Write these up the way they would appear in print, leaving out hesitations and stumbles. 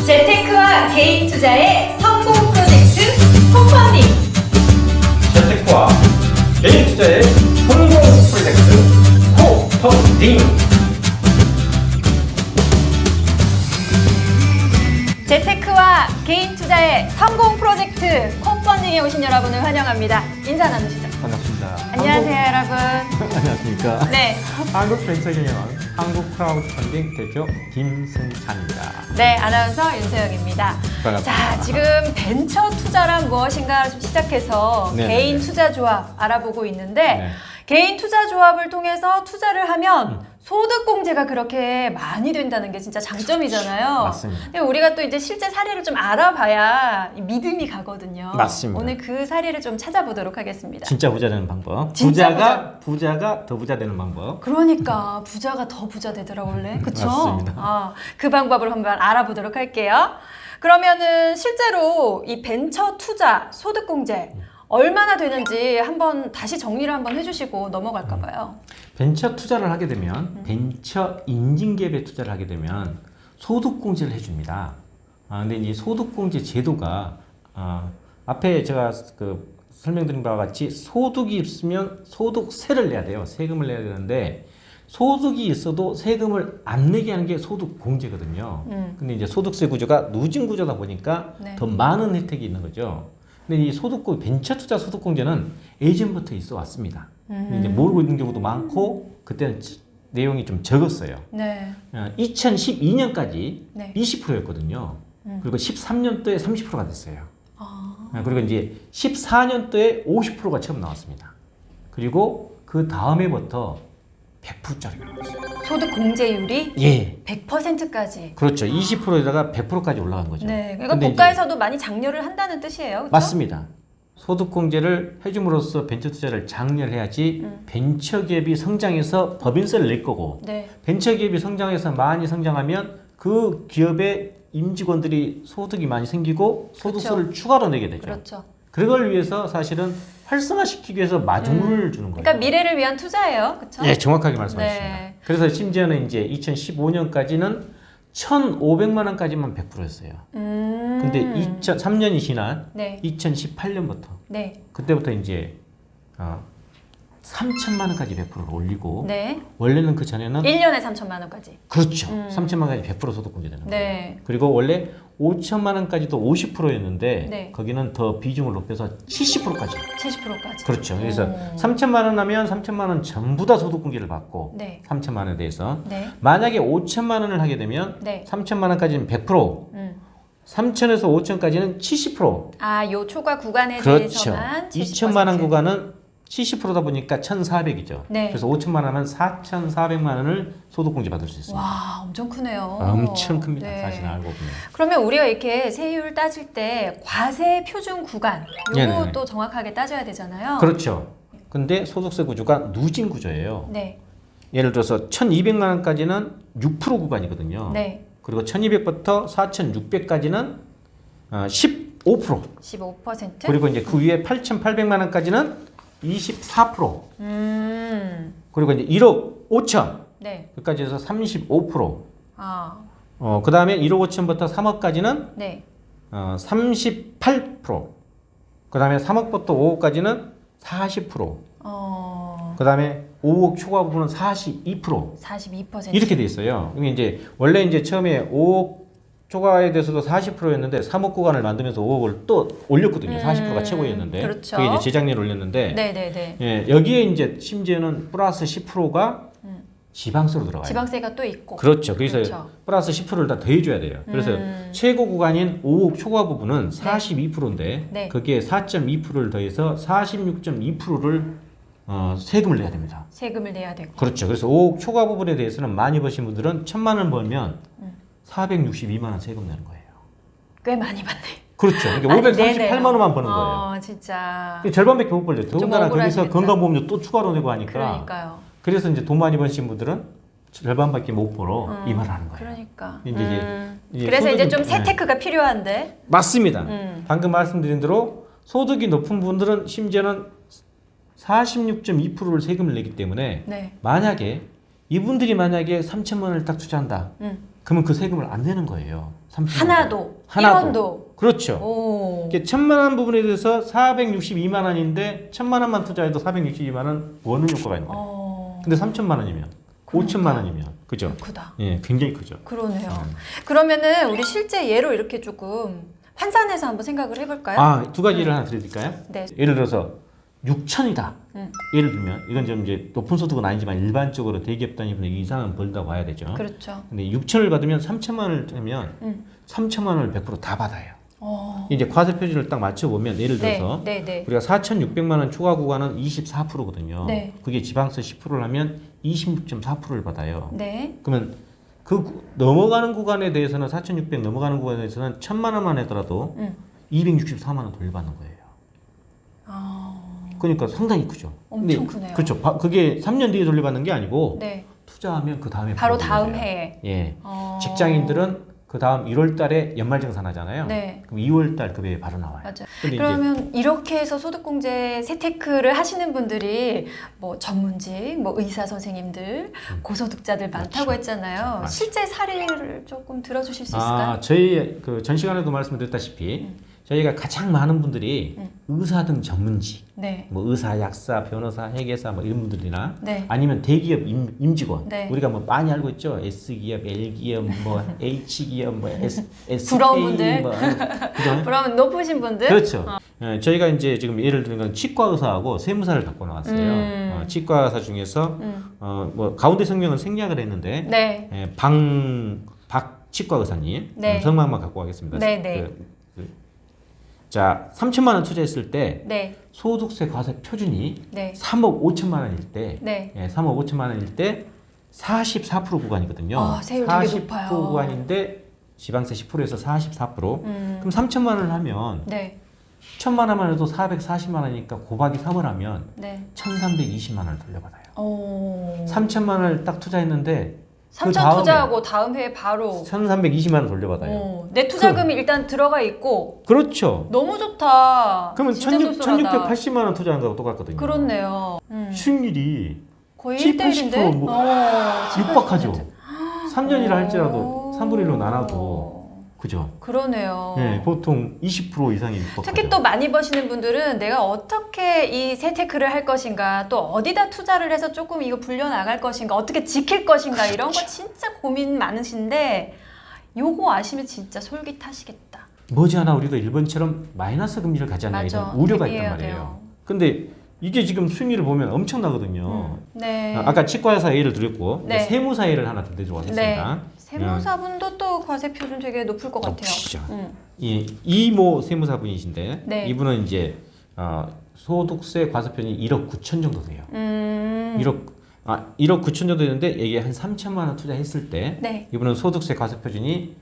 재테크와 개인 투자의 성공 프로젝트 콤파운딩. 재테크와 개인 투자의 성공 프로젝트 콤파운딩. 재테크와 개인 투자의 성공 프로젝트 콤파운딩에 오신 여러분을 환영합니다. 인사 나누시죠. 반갑습니다. 안녕하세요, 여러분. 안녕하십니까. 네. 한국벤처기념원 한국크라우드펀딩 대표 김승찬입니다. 네, 아나운서 윤세영입니다. 반갑습니다. 자, 지금 벤처 투자란 무엇인가 좀 시작해서 네네네. 개인 투자 조합 알아보고 있는데 네. 개인 투자 조합을 통해서 투자를 하면 소득 공제가 그렇게 많이 된다는 게 진짜 장점이잖아요. 맞습니다. 근데 우리가 또 이제 실제 사례를 좀 알아봐야 믿음이 가거든요. 맞습니다. 오늘 그 사례를 좀 찾아보도록 하겠습니다. 진짜 부자 되는 방법. 진짜 부자가 더 부자 되는 방법. 그러니까 부자가 더 부자 되더라 원래. 그쵸? 맞습니다. 그 방법을 한번 알아보도록 할게요. 그러면은 실제로 이 벤처 투자 소득 공제 얼마나 되는지 한번 다시 정리를 한번 해주시고 넘어갈까 봐요. 벤처 투자를 하게 되면 벤처 인증기업에 투자를 하게 되면 소득공제를 해줍니다. 근데 이제 소득공제 제도가 앞에 제가 설명드린 바와 같이 소득이 있으면 소득세를 내야 돼요. 세금을 내야 되는데 소득이 있어도 세금을 안 내게 하는 게 소득공제거든요. 근데 이제 소득세 구조가 누진 구조다 보니까 네. 더 많은 혜택이 있는 거죠. 근데 이 벤처 투자 소득공제는 예전부터 있어 왔습니다. 근데 이제 모르고 있는 경우도 많고 그때는 내용이 좀 적었어요. 네. 2012년까지 네. 20%였거든요. 그리고 13년도에 30%가 됐어요. 아, 그리고 이제 14년도에 50%가 처음 나왔습니다. 그리고 그 다음해부터 100%짜리가 나왔어요. 소득 공제율이 예. 100%까지. 그렇죠. 20%에다가 100%까지 올라간 거죠. 네. 그러니까 근데 국가에서도 많이 장려를 한다는 뜻이에요. 그렇죠? 맞습니다. 소득공제를 해줌으로써 벤처 투자를 장려해야지 벤처기업이 성장해서 법인세를 낼 거고 네. 벤처기업이 성장해서 많이 성장하면 그 기업의 임직원들이 소득이 많이 생기고 소득세를 추가로 내게 되죠. 그렇죠. 그걸 위해서 사실은 활성화시키기 위해서 마중물을 주는 거예요. 그러니까 미래를 위한 투자예요. 그렇죠? 예, 정확하게 말씀하셨습니다. 네. 그래서 심지어는 이제 2015년까지는 1,500만 원까지만 100%였어요. 근데 3년이 지난 네. 2018년부터 네. 그때부터 이제 3천만 원까지 100%를 올리고 네. 원래는 그 전에는 1년에 3천만 원까지. 그렇죠. 3천만 원까지 100% 소득공제 되는 거예요. 네. 그리고 원래 5천만 원까지도 50%였는데 네. 거기는 더 비중을 높여서 70%까지. 70%까지. 그렇죠. 그래서 3천만 원 하면 3천만 원 전부 다 소득공제를 받고 네. 3천만 원에 대해서 네. 만약에 5천만 원을 하게 되면 네. 3천만 원까지는 100%, 3천에서 5천까지는 70%. 아, 요 초과 구간에 그렇죠. 대해서만 2천만 원 구간은 70%다 보니까 1,400이죠. 네. 그래서 5천만 원 하면 4,400만 원을 소득공제 받을 수 있습니다. 와, 엄청 크네요. 엄청 큽니다. 네. 사실 알고 보면. 그러면 우리가 이렇게 세율 따질 때 과세 표준 구간 네네네. 요것도 정확하게 따져야 되잖아요. 그렇죠. 근데 소득세 구조가 누진 구조예요. 네. 예를 들어서 1,200만 원까지는 6% 구간이거든요. 네. 그리고 1,200부터 4,600까지는 15%. 15%? 그리고 이제 그 위에 8,800만 원까지는 24%. 그리고 이제 1억 5천. 네. 여기까지 해서 35%. 아. 그 다음에 1억 5천부터 3억까지는 네. 38%. 그 다음에 3억부터 5억까지는 40%. 그 다음에 5억 초과 부분은 42%. 42%. 이렇게 돼 있어요. 이게 이제 원래 이제 처음에 5억 초과에 대해서도 40%였는데 3억 구간을 만들면서 5억을 또 올렸거든요. 40%가 최고였는데. 그렇죠. 그게 이제 재작년에 올렸는데. 네네네. 예, 여기에 이제 심지어는 플러스 10%가 지방세로 들어가요. 지방세가 또 있고. 그렇죠. 그래서 그렇죠. 플러스 10%를 다 더해줘야 돼요. 그래서 최고 구간인 5억 초과 부분은 42%인데 네. 거기에 4.2%를 더해서 46.2%를 세금을 내야 됩니다. 세금을 내야 되고. 그렇죠. 그래서 5억 초과 부분에 대해서는 많이 버신 분들은 1,000만 원 벌면 462만 원 세금 내는 거예요. 꽤 많이 받네. 그렇죠. 그러니까 538만 원만 버는 거예요. 진짜. 절반밖에 못 벌려요. 더군다나 거기서 억울하시겠다. 건강보험료 또 추가로 내고 하니까. 그러니까요. 그래서 이제 돈 많이 버신 분들은 절반밖에 못 벌어 이 말을 하는 거예요. 그러니까. 이제 그래서 이제 소득은- 좀 네. 세테크가 필요한데. 맞습니다. 방금 말씀드린 대로 소득이 높은 분들은 심지어는 46.2%를 세금을 내기 때문에 네. 만약에 이분들이 만약에 3천만 원을 딱 투자한다. 그러면 그 세금을 안 내는 거예요. 30만 하나도, 하나도. 1원도. 그렇죠. 오. 이게 1,000만 원 부분에 대해서 462만 원인데 1,000만 원만 투자해도 462만 원 원은 효과가 있는 거예요. 근데 3,000만 원이면, 그러니까. 5,000만 원이면, 그죠? 크다. 예, 굉장히 크죠. 그러네요. 그러면은 우리 실제 예로 이렇게 조금 환산해서 한번 생각을 해볼까요? 아, 두 가지를 하나 드려드릴까요? 네. 예를 들어서 6천이다. 음. 예를 들면 이건 좀 이제 높은 소득은 아니지만 일반적으로 대기업 단위분의 이상은 벌다 봐야 되죠. 그렇죠. 근데 6천을 받으면 3천만 원을 되면 음. 3천만 원을 100% 다 받아요. 어. 이제 과세 표준을 딱 맞춰보면 예를 들어서 네, 네, 네. 우리가 4,600만 원 초과 구간은 24%거든요. 네. 그게 지방세 10%를 하면 26.4%를 받아요. 네. 그러면 넘어가는 구간에 대해서는 4,600 넘어가는 구간에 대해서는 1,000만 원만 하더라도 264만 원 돌려받는 거예요. 아. 그러니까 상당히 크죠. 엄청 크네요. 그렇죠. 그게 3년 뒤에 돌려받는 게 아니고 네. 투자하면 그 다음에 바로 돌려줘요. 다음 해에. 예. 어. 직장인들은 그 다음 1월 달에 연말정산하잖아요. 네. 그럼 2월 달 급여에 바로 나와요. 맞아요. 근데 그러면 이렇게 해서 소득공제 세테크를 하시는 분들이 뭐 전문직, 뭐 의사 선생님들, 고소득자들 많다고 그렇죠. 했잖아요. 맞죠. 실제 사례를 조금 들어주실 수 있을까요? 저희 전 시간에도 말씀드렸다시피 저희가 가장 많은 분들이 의사 등 전문직, 네. 뭐 의사, 약사, 변호사, 회계사 뭐 이런 분들이나 네. 아니면 대기업 임직원 네. 우리가 뭐 많이 알고 있죠. S기업, L기업, 뭐 H기업, 뭐 SK 부러운 분들. 뭐 그죠? 그러면 높으신 분들? 그렇죠. 예, 저희가 이제 지금 예를 들면 건 치과 의사하고 세무사를 갖고 나왔어요. 치과 의사 중에서 뭐 가운데 성명은 생략을 했는데 네. 박 치과 의사님 네. 성명만 갖고 가겠습니다. 네, 네. 자, 3천만 원 투자했을 때 네. 소득세 과세 표준이 네. 3억 5천만 원일 때, 네. 3억 5천만 원일 때 44% 구간이거든요. 아, 세율 되게 40% 높아요. 구간인데 지방세 10%에서 44%. 그럼 3천만 원을 하면 네. 1천만 원만 해도 440만 원이니까 곱하기 3을 하면 네. 1,320만 원을 돌려받아요. 오. 3천만 원을 딱 투자했는데 3천 투자하고 다음 해에 바로 1,320만 원 돌려받아요. 내 투자금이 일단 들어가 있고 그렇죠. 너무 좋다. 그러면 진짜 쏠쏠하다. 1,680만 원 투자한 거하고 똑같거든요. 그렇네요. 수익률이 거의 7, 1대1인데? 뭐 육박하죠. 3년이라 할지라도 3분의 1로 나눠도 그죠? 그러네요. 네, 보통 20% 이상이 육박하죠. 특히 또 많이 버시는 분들은 내가 어떻게 이 세테크를 할 것인가, 또 어디다 투자를 해서 조금 이거 불려나갈 것인가, 어떻게 지킬 것인가, 이런 거 진짜 고민 많으신데 요거 아시면 진짜 솔깃하시겠다. 머지않아 우리도 일본처럼 마이너스 금리를 가지 않냐 맞아. 이런 우려가 있단 대비해야 말이에요. 돼요. 근데 이게 지금 수익률을 보면 엄청나거든요. 네. 아까 치과사 예를 드렸고 네. 세무사 예를 하나 더 내주고 하겠습니다. 세무사분도 또 과세 표준 되게 높을 것 같아요. 높으시죠. 이모 세무사분이신데 네. 이분은 이제 소득세 과세표준이 1억 9천 정도 돼요. 1억 9천 정도 되는데 이게 한 3천만 원 투자했을 때 네. 이분은 소득세 과세표준이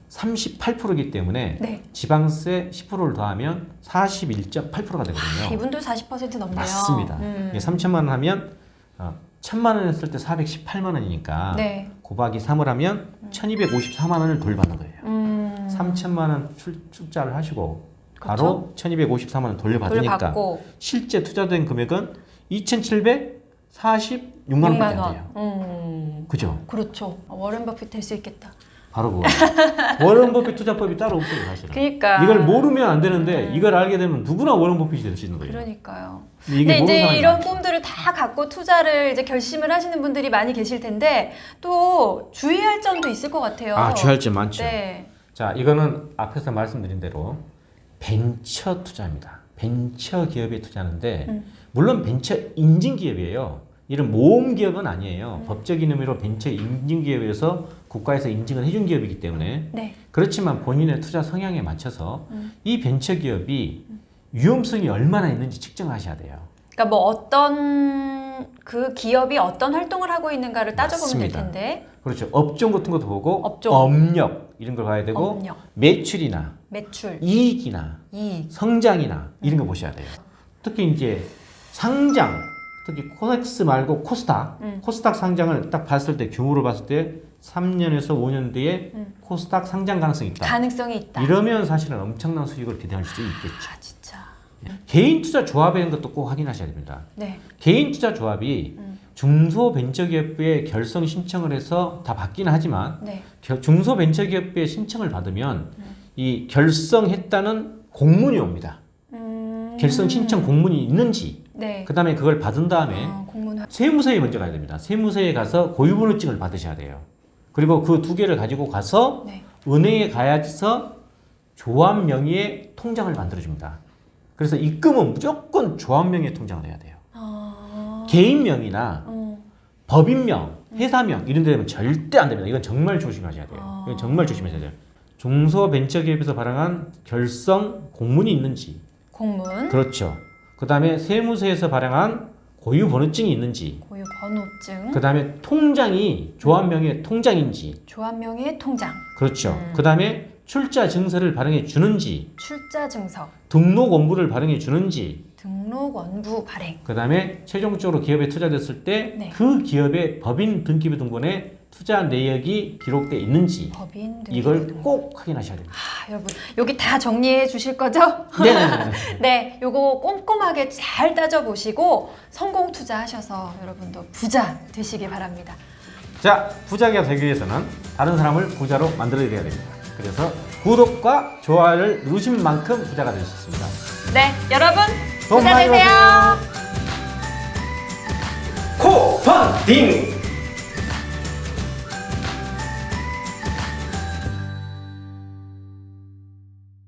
38%이기 때문에 네. 지방세 10%를 더하면 41.8%가 되거든요. 이분도 40% 넘네요. 맞습니다. 이게 3천만 원 하면 1,000만 원 했을 때 418만 원이니까 네. 곱하기 3을 하면 1,254만 원을 돌려받는 거예요. 3천만 원 출자를 하시고 바로 1,254만 원 돌려받으니까 돌려받고. 실제 투자된 금액은 2,746만 원밖에 안 돼요. 그죠? 그렇죠. 워렌 버핏 될 수 있겠다. 바로 그거. 워런 버핏 투자법이 따로 없어요, 사실은. 그러니까. 이걸 모르면 안 되는데 이걸 알게 되면 누구나 워런 버핏이 될 수 있는 거예요. 그러니까요. 근데 이게 근데 모르는 이제 사람이 이런 많죠. 꿈들을 다 갖고 투자를 이제 결심을 하시는 분들이 많이 계실 텐데 또 주의할 점도 있을 것 같아요. 주의할 점 많죠. 네. 자, 이거는 앞에서 말씀드린 대로 벤처 투자입니다. 벤처 기업에 투자하는데 물론 벤처 인증 기업이에요. 이런 모험 기업은 아니에요. 법적인 의미로 벤처 인증 기업에서 국가에서 인증을 해준 기업이기 때문에 네. 그렇지만 본인의 투자 성향에 맞춰서 이 벤처 기업이 위험성이 얼마나 있는지 측정하셔야 돼요. 그러니까 뭐 어떤 그 기업이 어떤 활동을 하고 있는가를 따져보면 될 맞습니다. 텐데. 그렇죠. 업종 같은 것도 보고 업종. 업력 이런 걸 봐야 되고 업력. 매출이나 매출, 이익이나 이익. 성장이나 이런 거 보셔야 돼요. 특히 이제 상장, 특히 코엑스 말고 코스닥 상장을 딱 봤을 때 규모를 봤을 때 3년에서 5년 뒤에 코스닥 상장 가능성이 있다. 가능성이 있다. 이러면 사실은 엄청난 수익을 기대할 수 있겠죠. 진짜. 개인 투자 조합에 있는 것도 꼭 확인하셔야 됩니다. 네. 개인 투자 조합이 중소벤처기업부에 결성 신청을 해서 다 받기는 하지만 네. 중소벤처기업부에 신청을 받으면 이 결성했다는 공문이 옵니다. 결성 신청 공문이 있는지 네. 그 다음에 그걸 받은 다음에 공문 세무서에 먼저 가야 됩니다. 세무서에 가서 고유번호증을 받으셔야 돼요. 그리고 그 두 개를 가지고 가서 네. 은행에 가야지서 조합 명의의 통장을 만들어줍니다. 그래서 입금은 무조건 조합 명의의 통장을 해야 돼요. 개인 명의나 법인명, 회사명 이런 데 되면 절대 안 됩니다. 이건 정말 조심하셔야 돼요. 이건 정말 조심하셔야 돼요. 중소벤처기업에서 발행한 결성 공문이 있는지 공문 그렇죠. 그 다음에 세무서에서 발행한 고유번호증이 있는지 고유 번호증 그 다음에 통장이 조합명의 통장인지 조합명의 통장 그렇죠. 그 다음에 출자 증서를 발행해 주는지 출자 증서 등록 원부를 발행해 주는지 등록 원부 발행 그 다음에 최종적으로 기업에 투자됐을 때 네. 그 기업의 법인 등기부 등본에 투자 내역이 기록돼 있는지 법인 등기부 이걸 등본. 꼭 확인하셔야 됩니다. 여러분 여기 다 정리해 주실 거죠? 네네네. 네, 요거 꼼꼼하게 잘 따져보시고 성공 투자하셔서 여러분도 부자 되시길 바랍니다. 자, 부자가 되기 위해서는 다른 사람을 부자로 만들어야 됩니다. 그래서 구독과 좋아요를 누르신 만큼 부자가 될 수 있습니다. 네, 여러분 돈 부자 많이 되세요. 코펀딩!